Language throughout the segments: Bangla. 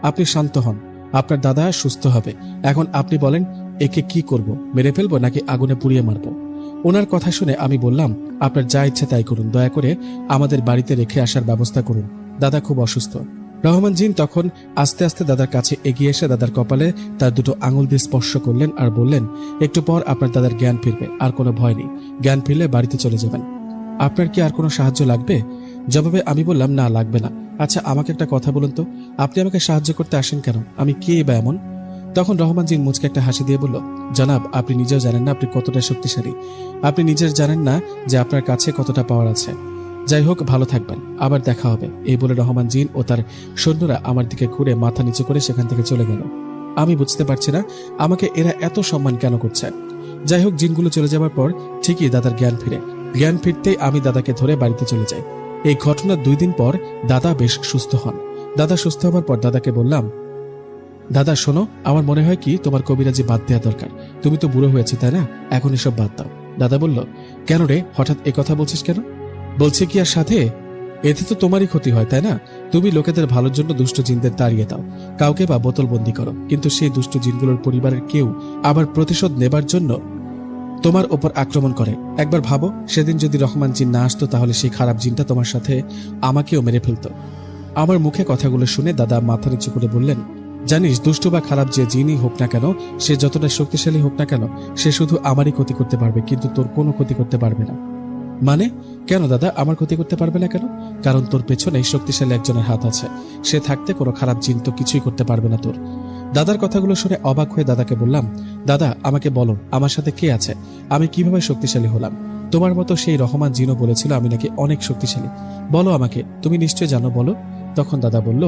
আপনি শান্ত হন, আপনার দাদা সুস্থ হবে। এখন আপনি বলেন, একে কি করব? মেরে ফেলবো নাকি আগুনে পুড়িয়ে মারবো? ওনার কথা শুনে আমি বললাম, আপনার যা ইচ্ছা তাই করুন, দয়া করে আমাদের বাড়িতে রেখে আসার ব্যবস্থা করুন, দাদা খুব অসুস্থ। রহমান জিন তখন আস্তে আস্তে দাদার কাছে এগিয়ে এসে দাদার কপালে তার দুটো আঙুল দিয়ে স্পর্শ করলেন আর বললেন, একটু পর আপনার দাদার জ্ঞান ফিরবে, আর কোনো ভয় নেই। জ্ঞান ফিরলে বাড়িতে চলে যাবেন। আপনার কি আর কোনো সাহায্য লাগবে? জবাবে আমি বললাম, না লাগবে না। আচ্ছা, আমাকে একটা কথা বলুন তো, আপনি আমাকে সাহায্য করতে আসেন কেন? আমি কে বা এমন? তখন রহমান জিন মুচকে একটা হাসি দিয়ে বলল, জনাব, আপনি নিজেও জানেন না আপনি কতটা শক্তিশালী। আপনি নিজের জানেন না যে আপনার কাছে কতটা পাওয়ার আছে। যাই হোক, ভালো থাকবেন, আবার দেখা হবে। এই বলে রহমান জিন ও তার সৈন্যরা আমার দিকে ঘুরে মাথা নিচু করে সেখান থেকে চলে গেল। আমি বুঝতে পারছি না আমাকে এরা এত সম্মান কেন করছে। যাই হোক, জিনগুলো চলে যাবার পর ঠিকই দাদার জ্ঞান ফিরে। জ্ঞান ফিরতেই আমি দাদাকে ধরে বাড়িতে চলে যাই। এই ঘটনার 2 দিন পর দাদা বেশ সুস্থ হন। দাদা সুস্থ হবার পর দাদাকে বললাম, দাদা শোনো, আমার মনে হয় কি তোমার কবিরাজি বাদ দেওয়া দরকার। তুমি তো বুড়ো হয়েছে, তাই না? এখন এসব বাদ দাও। দাদা বলল, কেন রে, হঠাৎ এ কথা বলছিস কেন? বলছে কি আর সাথে, এতে তো তোমারই ক্ষতি হয়, তাই না? তুমি লোকেদের ভালোর জন্য দুষ্ট জিনদের তাড়িয়ে দাও, কাউকে বা বোতলবন্দি করো, কিন্তু সেই দুষ্ট জিনগুলোর পরিবারের কেউ আবার প্রতিশোধ নেবার জন্য তোমার ওপর আক্রমণ করে। একবার ভাবো, সেদিন যদি রহমান জিন না আসতো, তাহলে সেই খারাপ জিনটা তোমার সাথে আমাকেও মেরে ফেলতো। আমার মুখে কথাগুলো শুনে দাদা মাথা নিচু করে বললেন, জানিস, দুষ্ট বা খারাপ যে জিনই হোক না কেন, সে যতটা শক্তিশালী হোক না কেন, সে শুধু আমারই ক্ষতি করতে পারবে, কিন্তু তোর কোনো ক্ষতি করতে পারবে না। মানে? কেন দাদা, আমার ক্ষতি করতে পারবে না কেন? কারণ তোর পেছনে শক্তিশালী একজনের হাত আছে। সে থাকতে কোনো খারাপ জিন তো কিছুই করতে পারবে না তোর। দাদার কথাগুলো শুনে অবাক হয়ে দাদাকে বললাম, দাদা আমাকে বলো, আমার সাথে কে আছে? আমি কিভাবে শক্তিশালী হলাম? তোমার মতো সেই রহমান জিনও বলেছিল আমি নাকি অনেক শক্তিশালী। বলো আমাকে, তুমি নিশ্চয় জানো, বলো। তখন দাদা বলল,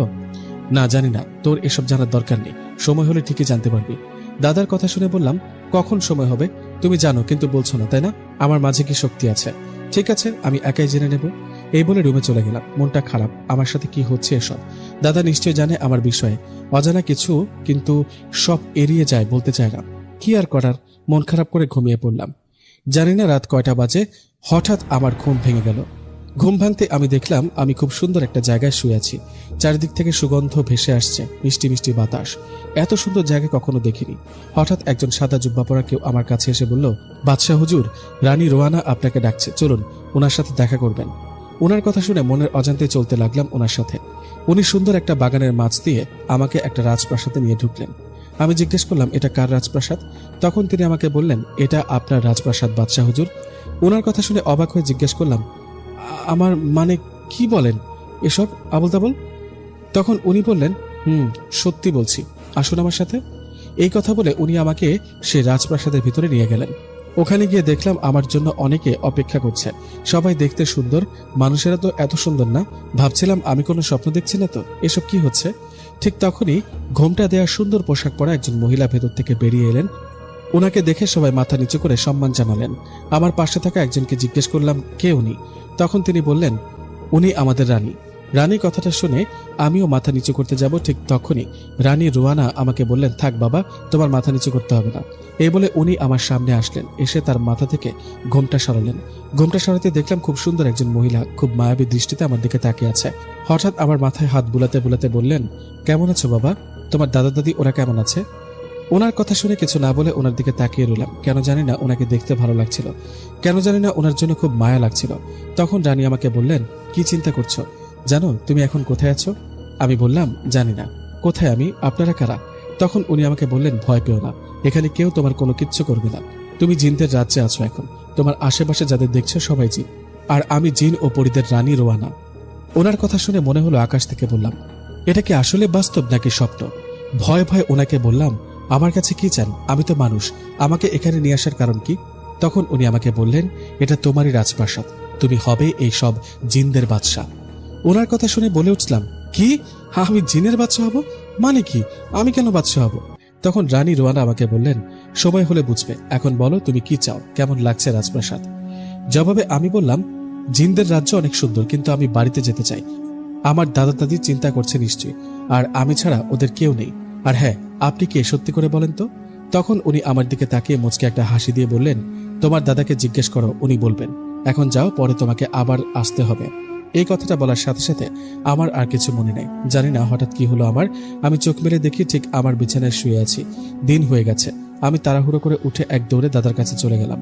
না জানি না, তোর এসব জানার দরকার নেই, সময় হলে ঠিকই জানতে পারবি। দাদার কথা শুনে বললাম, কখন সময় হবে? তুমি জানো কিন্তু বলছো না, তাই না? আমার মাঝে কি শক্তি আছে? ঠিক আছে, আমি একাই জেনে নেব। এই বলে রুমে চলে গেলাম। মনটা খারাপ, আমার সাথে কি হচ্ছে এসব। দাদা নিশ্চয় জানে আমার বিষয়ে, অজানা কিছু, কিন্তু সব এড়িয়ে যায়, বলতে চায় না। কি আর করার, মন খারাপ করে ঘুমিয়ে পড়লাম। জানি না রাত কয়টা বাজে, হঠাৎ আমার ঘুম ভেঙে গেল। ঘুম ভাঙতে আমি দেখলাম আমি খুব সুন্দর একটা জায়গায় শুয়ে আছি। চারিদিক থেকে সুগন্ধ ভেসে আসছে, মিষ্টি মিষ্টি বাতাস। এত সুন্দর জায়গা কখনো দেখিনি। হঠাৎ একজন সাদা জুব্বা পরা কেউ আমার কাছে এসে বলল, বাদশাহ হুজুর, রানী রোয়ানা আপনাকে ডাকছে, চলুন ওনার সাথে দেখা করবেন। ওনার কথা শুনে মনের অজান্তে চলতে লাগলাম ওনার সাথে। উনি সুন্দর একটা বাগানের মাছ দিয়ে আমাকে একটা রাজপ্রাসাদে নিয়ে ঢুকলেন। আমি জিজ্ঞেস করলাম, এটা কার রাজপ্রাসাদ? তখন তিনি আমাকে বললেন, এটা আপনার রাজপ্রাসাদ বাদশাহ হুজুর। ওনার কথা শুনে অবাক হয়ে জিজ্ঞেস করলাম, আমার মানে কি বলেন এসব আবল তাবল? তখন উনি বললেন, সত্যি বলছি, আসুন আমার সাথে। এই কথা বলে উনি আমাকে সে রাজপ্রাসাদের ভিতরে নিয়ে গেলেন। ওখানে গিয়ে দেখলাম আমার জন্য অনেকে অপেক্ষা করছে। সবাই দেখতে সুন্দর, মানুষেরা তো এত সুন্দর না। ভাবছিলাম আমি কোনো স্বপ্ন দেখছি না তো, এসব কি হচ্ছে। ঠিক তখনই ঘোমটা দেওয়া সুন্দর পোশাক পরা একজন মহিলা ভেতর থেকে বেরিয়ে এলেন। ওনাকে দেখে সবাই মাথা নিচু করে সম্মান জানালেন। আমার পাশে থাকা একজনকে জিজ্ঞেস করলাম, কে উনি? তখন তিনি বললেন, উনি আমাদের রানী। রানী কথাটা শুনে আমিও মাথা নিচু করতে যাব, ঠিক তখনই রানী রোয়ানা আমাকে বললেন, থাক বাবা, তোমার মাথা নিচু করতে হবে না। এই বলে উনি আমার সামনে আসলেন, এসে তার মাথা থেকে ঘোমটা সরালেন। ঘোমটা সরাতে দেখলাম খুব সুন্দর একজন মহিলা খুব মায়াবী দৃষ্টিতে আমার দিকে তাকিয়ে আছে। হঠাৎ আমার মাথায় হাত বুলাতে বুলাতে বললেন, কেমন আছো বাবা? তোমার দাদা দাদি ওরা কেমন আছে? ওনার কথা শুনে কিছু না বলে ওনার দিকে তাকিয়ে রইলাম। কেন জানি না ওনাকে দেখতে ভালো লাগছিল, কেন জানি না ওনার জন্য খুব মায়া লাগছিল। তখন রানী আমাকে বললেন, কি চিন্তা করছো? জানো তুমি এখন কোথায় আছো? আমি বললাম, জানি না। কোথায় আমি? আপনারা কারা? তখন উনি আমাকে বললেন, ভয় পেও না, এখানে কেউ তোমার কোনো কিচ্ছু করবে না। তুমি জিনদের রাজ্যে আছো এখন। তোমার আশেপাশে যাদের দেখছো সবাই জিন, আর আমি জিন ও পরীদের রানী রোয়ানা। ওনার কথা শুনে মনে হলো আকাশ থেকে বললাম, এটা কি আসলে বাস্তব নাকি স্বপ্ন? ভয় ভয় ওনাকে বললাম, আমার কাছে কি চান? আমি তো মানুষ, আমাকে এখানে নিয়ে আসার কারণ কি? তখন উনি আমাকে বললেন, এটা তোমারই রাজপ্রাসাদ, তুমি হবে এই সব জিনদের বাদশা। ওনার কথা শুনে বলে উঠলাম, কি? আমি জিনের বাদশা হব? মানে কি? আমি কেন বাদশা হব? তখন রানী রোয়ানা আমাকে বললেন, সময় হলে বুঝবে, এখন বলো তুমি কি চাও, কেমন লাগছে রাজপ্রাসাদ? জবাবে আমি বললাম, জিনদের রাজ্য অনেক সুন্দর, কিন্তু আমি বাড়িতে যেতে চাই। আমার দাদা দাদি চিন্তা করছে নিশ্চয়ই, আর আমি ছাড়া ওদের কেউ নেই। আর হ্যাঁ, আপনি কে সত্যি করে বলেন তো? তখন উনি আমার দিকে তাকিয়ে মুচকে একটা হাসি দিয়ে বললেন, তোমার দাদাকে জিজ্ঞেস করো, উনি বলবেন। এখন যাও, পরে তোমাকে আবার আসতে হবে। এই কথাটা বলার সাথে সাথে আমার আর কিছু মনে নেই। জানি না হঠাৎ কি হলো আমার। আমি চোখ মেলে দেখি ঠিক আমার বিছানায় শুয়ে আছি। দিন হয়ে গেছে। আমি তাড়াহুড়ো করে উঠে এক দৌড়ে দাদার কাছে চলে গেলাম।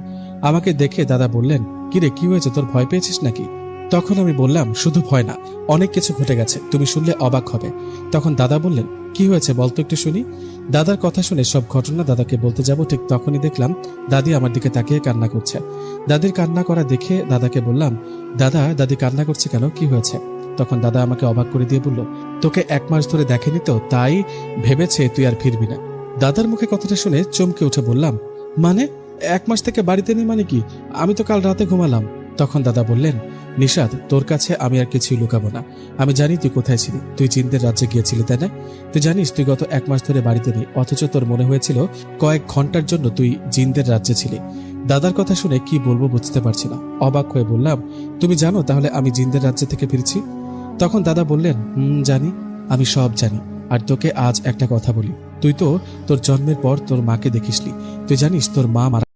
আমাকে দেখে দাদা বললেন, কিরে, কি হয়েছে, তোর ভয় পেয়েছিস নাকি? তখন আমি বললাম, শুধু ভয় না, অনেক কিছু ঘটে গেছে, তুমি শুনলে অবাক হবে। তখন দাদা বললেন, কি হয়েছে বলতো একটু শুনি। দাদার কথা শুনে সব ঘটনা দাদাকে বলতে যাব, ঠিক তখনই দেখলাম দাদি আমার দিকে তাকিয়ে কান্না করছে। দাদির কান্না করা দেখে দাদাকে বললাম, দাদি কান্না করছে কেন, কি হয়েছে? তখন দাদা আমাকে অবাক করে দিয়ে বলল, তোকে 1 মাস ধরে দেখেনি তো, তাই ভেবেছে তুই আর ফিরবি না। দাদার মুখে কথাটা শুনে চমকে উঠে বললাম, মানে 1 মাস থেকে বাড়িতে নেই মানে কি? আমি তো কাল রাতে ঘুমালাম। তখন দাদা বললেন, নিশাদ, তোর কাছে আমি আর কিছুই লুকাবো না। আমি জানি তুই কোথায় ছিলি। তুই জিনদের রাজ্যে গিয়েছিলি, তাই না? তুই জানিস তুই গত 1 মাস ধরে বাড়িতে নেই, অথচ তোর মনে হয়েছিল কয়েক ঘন্টার জন্য তুই জিনদের রাজ্যে ছিলি। দাদার কথা শুনে কি বলবো বুঝতে পারছি না। অবাক হয়ে বললাম, তুমি জানো তাহলে আমি জিনদের রাজ্য থেকে ফিরছি? তখন দাদা বললেন, জানি, আমি সব জানি। আর তোকে আজ একটা কথা বলি, তুই তো তোর জন্মের পর তোর মাকে দেখিসনি। তুই জানিস তোর মা মারা